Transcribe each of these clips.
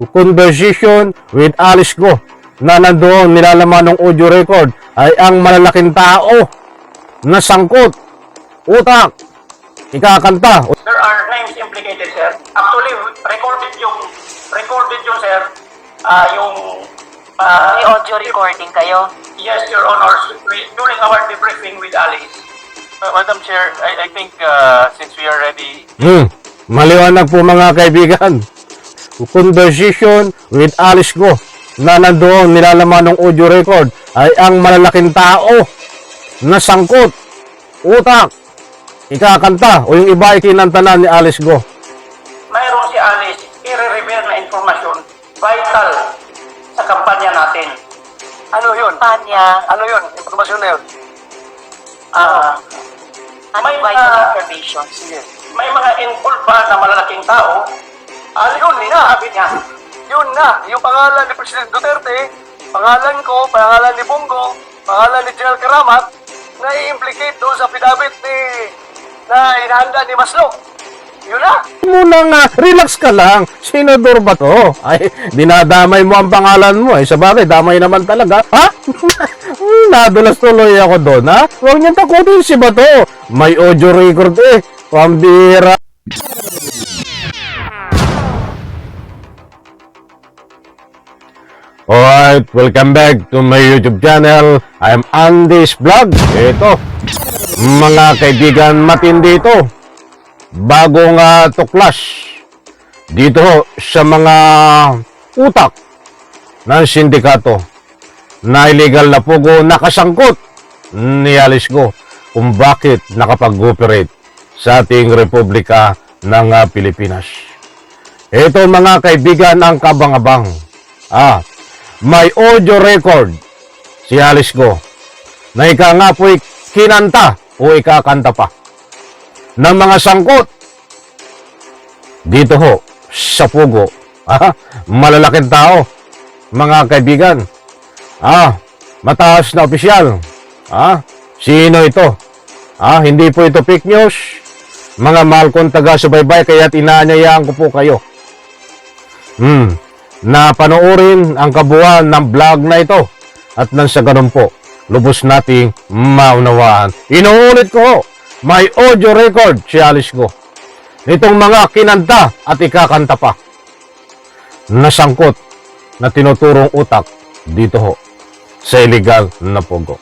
conversation with Alice Go na nandoon nilalaman ng audio record ay ang malalaking tao na sangkot, utak, ikakanta. There are names implicated, sir. Actually, recorded yung sir, yung May audio recording kayo? yes, Your Honor, during our debriefing with Alice. Madam Chair, I think since we are ready... Maliwanag po mga kaibigan. Conversation with Alice Go na nandoon nilalaman ng audio record ay ang malalaking tao na sangkot, utak, ikakanta o yung iba ay kinantanan ni Alice Go. Mayroon si Alice, i-reveal na informasyon vital sa kampanya natin. Ano yun? Panya, Ano yun? Informasyon na yun? ano May vital mga- information? Sige. May mga involved pa na malalaking tao. Yun na! Sabi niya, Yun na! Yung pangalan ni President Duterte, pangalan ko, pangalan ni Bongo, pangalan ni General Karamat, na i-implicate doon sa affidavit na inahanda ni Maslo. Yun na! Muna nga, relax ka lang. Senador ba to? Ay, dinadamay mo ang pangalan mo. Sa bagay, damay naman talaga. Ha? Nadulas tuloy ako doon, ha? Huwag niyang takutin si Bato. May audio record eh. Pambira. Alright, welcome back to my YouTube channel. I'm Andy's Vlog. Ito, mga kaibigan, matindi ito. Bagong tuklas dito sa mga utak ng sindikato na illegal na pugo nakasangkot ni Alice Go kung bakit nakapag-operate sa ating Republika ng Pilipinas. Ito mga kaibigan ang kabang-abang. May audio record si Alice Go na ika nga po'y kinanta o ikakanta pa ng mga sangkot dito ho sa pugo. Malalaking tao, mga kaibigan. Mataas na opisyal. Sino ito? Hindi po ito fake news. Mga mahal kong taga-subaybay, kaya inaanyayaan ko po kayo na panoorin ang kabuuan ng vlog na ito at nang sa ganun po, lubos nating maunawaan. Inuulit ko, may audio record si Alice Go nitong mga kinanta at ikakanta pa nasangkot na tinuturong utak dito ho sa illegal na pugo.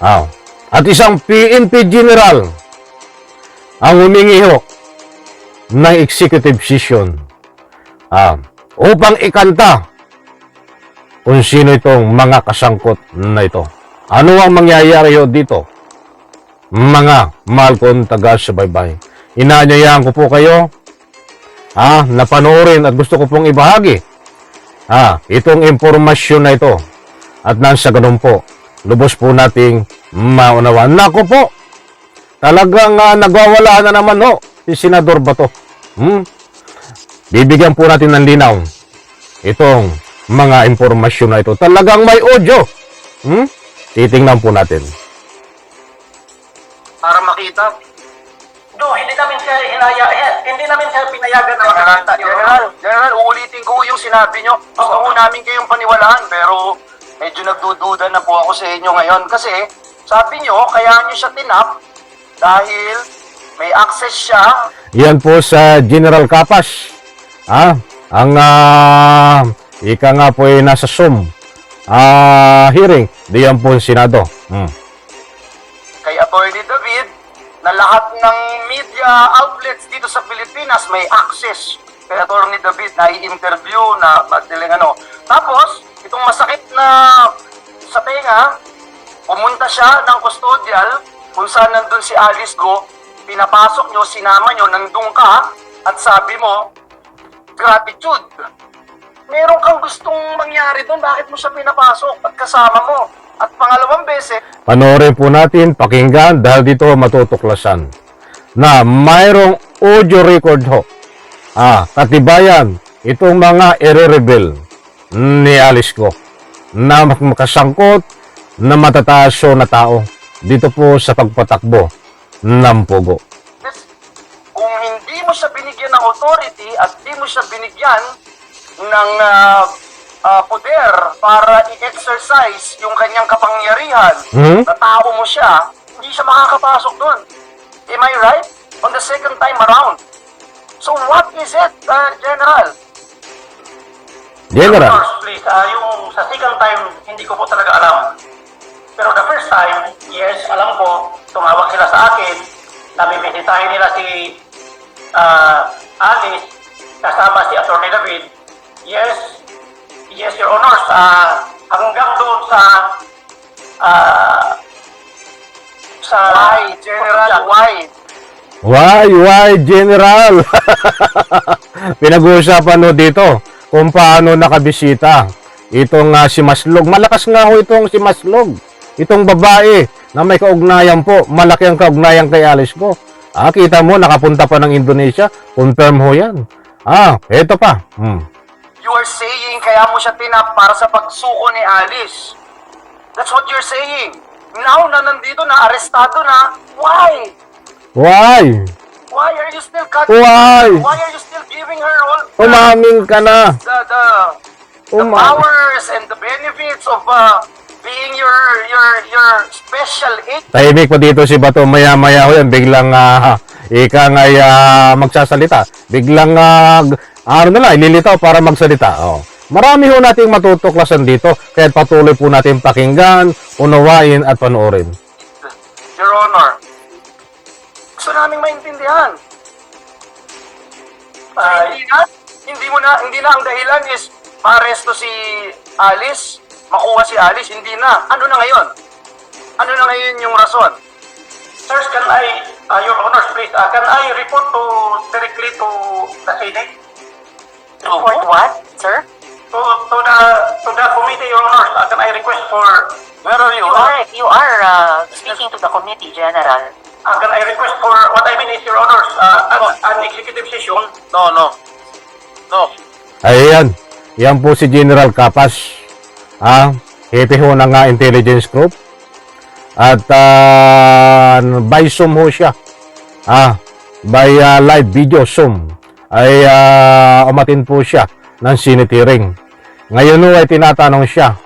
At isang PNP General ang humingi ho ng executive session upang ikanta kung sino itong mga kasangkot na ito. Ano ang mangyayari ho dito? Mga mahal kong taga-subaybay, inaanyayahan ko po kayo na panoorin at gusto ko pong ibahagi itong impormasyon na ito at nang sa ganun po, lubos po nating maunawaan. Nako po, talagang nagwawala na naman ho si Senador Bato. Bibigyan po natin ng linaw itong mga impormasyon na ito. Talagang may audio. Titingnan po natin. Para makita. hindi namin siya pinayagan na makakanta. General, uulitin ko yung sinabi nyo. Gusto ko namin kayong paniwalaan, pero medyo nagdududa na po ako sa inyo ngayon. Kasi, sabi nyo, kaya nyo siya tinap dahil may access siya. Yan po sa General Capas. Ang ika nga po ay nasa Zoom hearing. Diyan po ang Senado. Kay Atty. David, na lahat ng media outlets dito sa Pilipinas may access kay Atty. David na i-interview na madaling ano. Tapos, itong masakit na sa tenga, pumunta siya ng custodial kung saan nandun si Alice Go, pinapasok nyo, sinama nyo, nandun ka, at sabi mo, gratitude. Meron kang gustong mangyari doon, bakit mo siya pinapasok at kasama mo? At pangalawang beses, Panoorin po natin, pakinggan dahil dito matutuklasan na mayroong audio record ho. Katibayan itong mga i-reveal ni Alice Go na makasangkot na matataas na tao dito po sa pagpatakbo ng pugo. kung hindi mo siya binigyan ng authority at hindi mo siya binigyan ng poder para i-exercise yung kanyang kapangyarihan, Mhm. na tao mo siya, hindi siya makakapasok doon. Am I right? On the second time around. So what is it, General? General. Of course, please, yung sa second time, hindi ko po talaga alam. Pero the first time, yes, alam ko, tumawag sila sa akin, nabibisitahin nila si Alice, kasama si Atty. David. Yes, Your Honors, hanggang doon sa Why, General? Why? Why, General? Pinag-uusapan no dito kung paano nakabisita itong si Maslog. Malakas nga ho itong si Maslog. Itong babae na may kaugnayan po. Malaki ang kaugnayan kay Alice ko. Kita mo, nakapunta pa ng Indonesia. Confirm ho yan. Eto pa. You are saying kaya mo siya tinap para sa pagsuko ni Alice. That's what you're saying. Now na nandito na, arestado na, why? Why? Why are you still cutting Why? her? Why are you still giving her all Umamin ka na. the powers and the benefits of being your special agent? Tahimik pa dito si Bato. Maya-maya ho yan. Biglang ika ngay magsasalita. Biglang ililitaw para magsalita. Marami ho nating matutuklasan dito. Kaya patuloy po natin pakinggan, unawain at panoorin. Your Honor, gusto naming maintindihan. Hindi na ang dahilan is maaresto si Alice, makuha si Alice, hindi na. Ano na ngayon? Ano na ngayon yung rason? Sirs, can I, Your Honors, please, can I report directly to the Senate? Report what, sir? To the committee, Your Honors, can I request for, Where are you? You are speaking to the committee, General. can I request for, what I mean is, Your Honors, an executive session? No. Ayan. Yan po si General Capas. Hepe ho ng intelligence group. At by Zoom ho siya. By live video Zoom. Ay umatin po siya ng Senate hearing. Ngayon ho ay tinatanong siya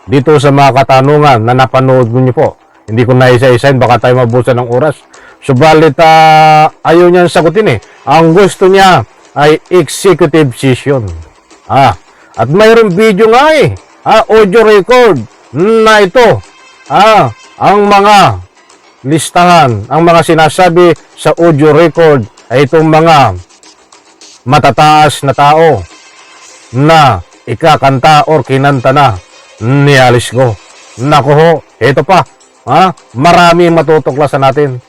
dito sa mga katanungan na napanood niyo po. Hindi ko na isa-isahin, baka tayo mabusan ng oras. Subalit ayaw niyang sagutin eh. Ang gusto niya ay executive session. At mayroong video nga eh. Audio record na ito. Ang mga listahan, ang mga sinasabi sa audio record ay itong mga matataas na tao na ikakanta or kinanta na ni Alice Go. Naku ho, ito pa. Marami matutuklasan natin.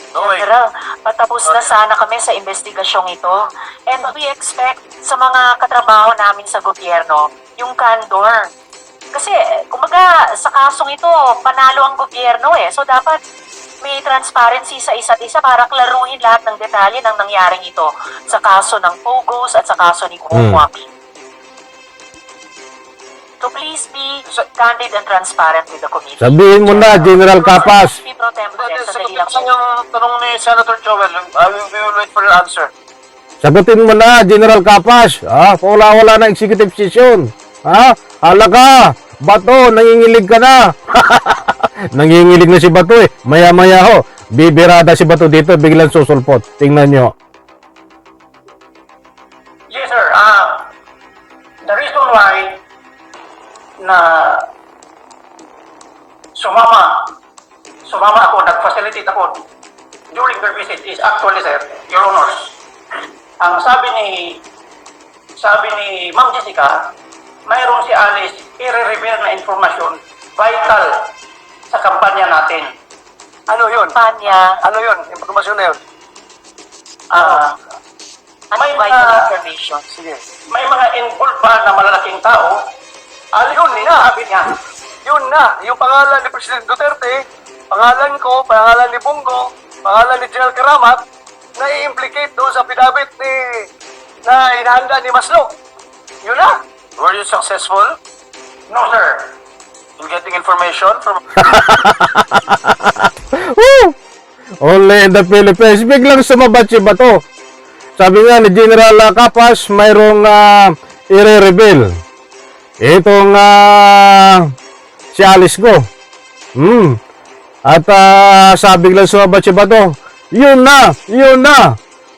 General, patapos na sana kami sa investigasyong ito. And we expect sa mga katrabaho namin sa gobyerno, yung candor. Kasi, kumbaga, sa kasong ito, panalo ang gobyerno eh. So, dapat may transparency sa isa't isa para klaruhin lahat ng detalye ng nangyaring ito sa kaso ng Pogos at sa kaso ni Kuya Joaquin. So, please be candid and transparent with the committee. Sabihin mo na, General Capas. Pro Tempore, sandali lang Sagutin po. yung tanong ni Senator Joel. We will wait for your answer. Sagutin mo na, General Capas. Wala na executive session. Hala ka. Bato, nangingilig ka na. Nangingilig na si Bato eh. Maya-maya ho. Bibirada si Bato dito, biglang susulpot. Tingnan nyo. Yes, sir. The reason why na sumama ako, nag-facilitate ako during their visit is actually, sir, Your Honors, ang sabi ni Ma'am Jessica, mayroon si Alice i-reveal na informasyon vital sa kampanya natin. Ano yun? Panya, Ano yun? Impormasyon na yun? May vital mga, information. Sige. may mga involved pa na malalaking tao. Yun na. Sabi niya, Yun na. Yung pangalan ni President Duterte, pangalan ko, pangalan ni Bongo, pangalan ni General Karamat, na i-implicate doon sa pinabit na inahanda ni Maslog. Yun na. Were you successful no, sir. in getting information from... Woo! Only in the Philippines. Biglang sumabat si Bato. Sabi nga ni General Capas, mayroong i-reveal. Itong si Alice Go. At sabi lang sumabat si Bato, yun na.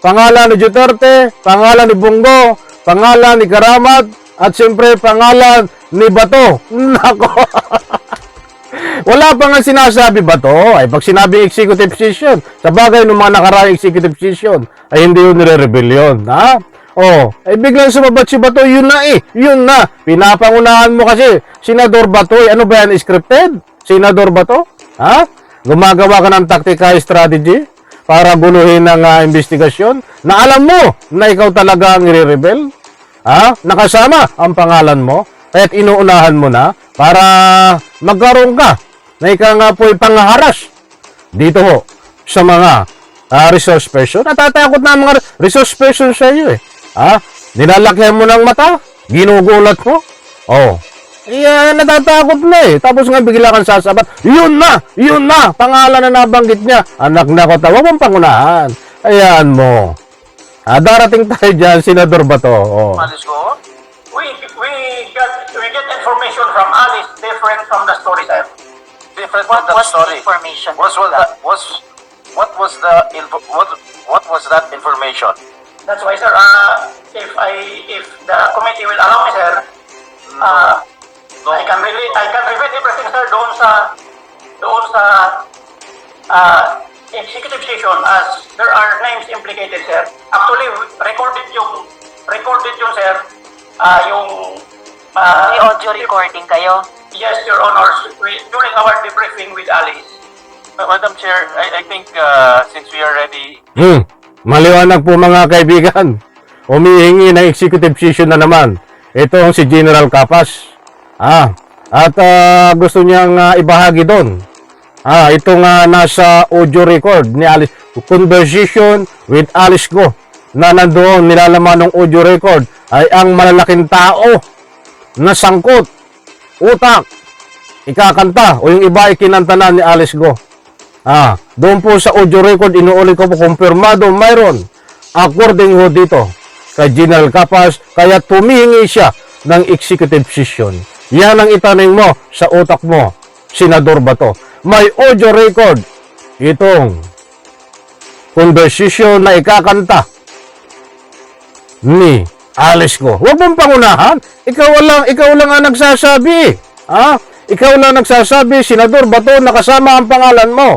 Pangalan ni Duterte, pangalan ni Bongo, pangalan ni Karamat, at siyempre pangalan ni Bato. Nako. Wala pa nga sinasabi Bato. Ay pag sinabi executive session, sa bagay ng mga nakaraang executive session, ay hindi yun nire-reveal yun. Ha? Ay biglang sumabat si Bato, yun na. Pinapangunahan mo kasi, Senador Bato, ano ba yan, scripted? Senador Bato? Ha? Gumagawa ka ng tactical strategy para guluhin ang investigasyon na alam mo na ikaw talaga ang i-rebel? Ha? Nakasama ang pangalan mo, kaya't inuunahan mo na para magkaroon ka na ikaw nga po'y pangharas dito ho sa mga resource person. Natatakot na ang mga resource person sa iyo eh. Ha? Nilalakihan mo ng mata? Ginugulat mo? Natatakot na eh. Tapos nga bigla kang sasabat, yun na, pangalan na nabanggit niya. Anak na ko, tawag mong pangunahan. Ayan mo. Darating tayo dyan, Senador Bato. Alice Go? We get information from Alice different from the story, sir. Different What from that was the story. information? What was that information? That's why, sir, if the committee will allow me, sir, No. I can reveal everything, sir, doon sa executive session as there are names implicated, sir. Actually, recorded yun, sir, May audio recording kayo? Yes, Your Honors, during our debriefing with Alice. Madam Chair, I think since we are ready, Maliwanag po mga kaibigan. Humihingi ng executive session na naman. Ito ang si General Capas. At gusto niyang ibahagi doon. Ito nga nasa audio record ni Alice. Conversation with Alice Go. Na nandoon nilalaman ng audio record ay ang malalaking tao na sangkot, utak, ikakanta o yung iba ay kinantanan ni Alice Go. Doon po sa audio record, inuulit ko po, kumpirmado mayroon. According ho dito, kay General Capas, kaya tumihingi siya ng executive session. Yan ang itanong mo sa utak mo, Senador Bato. May audio record itong conversation na ikakanta ni Alice Go. Huwag mong pangunahan. Ikaw lang ang nagsasabi. Ikaw lang nagsasabi, Senador Bato, nakasama ang pangalan mo.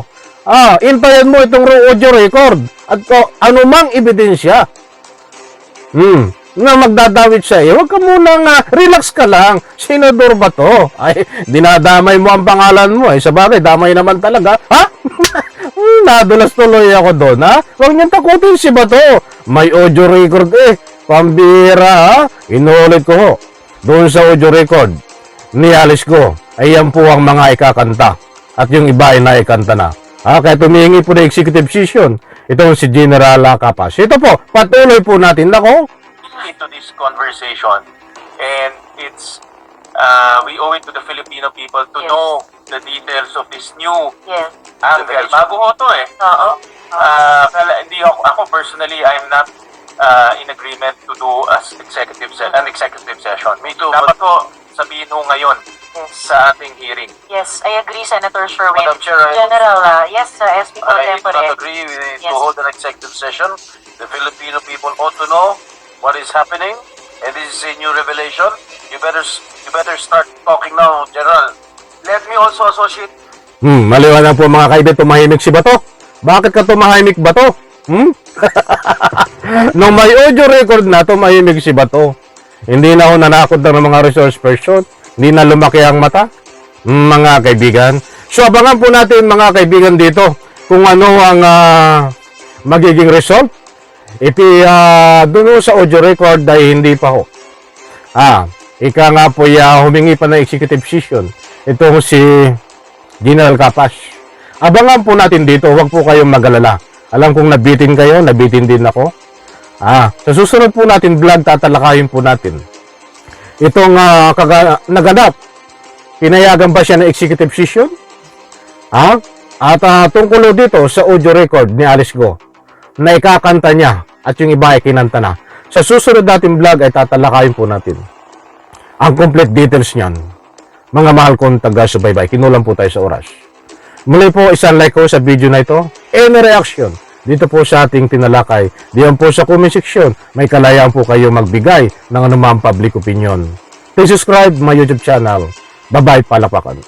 Intayin mo itong audio record at anumang ebidensya na magdadawit sa iyo. Huwag ka munang relax ka lang, Senador Bato. Ay, dinadamay mo ang pangalan mo. Sa bagay, damay naman talaga. Nadulas tuloy ako doon, Huwag niyang takutin si Bato. May audio record pambira, Inulit ko ho. Doon sa audio record ni Alice Go, ayan po ang mga ikakanta. At yung iba ay naikanta na. Kaya tumihingi po ng executive session. Ito si General Capas. Ito po, patuloy po natin. Nako, into this conversation, and it's we owe it to the Filipino people to Yes. know the details of this new Yes. angle. Bago ho to Oo. hindi ako personally, I'm not in agreement to do an executive session. Dapat ko sabihin ho ngayon sa ating hearing. Yes, I agree, Senator Sherwin. Madam Chair, General, yes, SP Pro I do Tempore. not agree with Yes. to hold an executive session. The Filipino people ought to know what is happening, and this is a new revelation. You better start talking now, General. Let me also associate. maliwanag po mga kaibigan, tumahimik si Bato. Bakit ka tumahimik, Bato? Nung may audio record na, tumahimik si Bato. Hindi na ako nanakot ng mga resource person. Hindi na lumaki ang mata, mga kaibigan. So, abangan po natin mga kaibigan dito kung ano ang magiging result. Doon sa audio record ay hindi pa ho. Ika nga po humingi pa ng executive session. Ito si General Capas. Abangan po natin dito, huwag po kayong mag-alala. Alam kong nabitin kayo, nabitin din ako. Sa susunod po natin vlog, tatalakayin po natin. Itong naganap, pinayagan ba siya ng executive session? At tungkol dito sa audio record ni Alice Go, na ikakanta niya at yung iba ay kinanta na. Sa susunod nating vlog ay tatalakayin po natin ang complete details niyan. Mga mahal kong taga-subaybay, kinulang po tayo sa oras. Muli po, isang like ko sa video na ito. Any reaction dito po sa ating tinalakay, diyan po sa comment section, may kalayaan po kayo magbigay ng anumang public opinion. Please subscribe my YouTube channel. Bye-bye, palakpakan.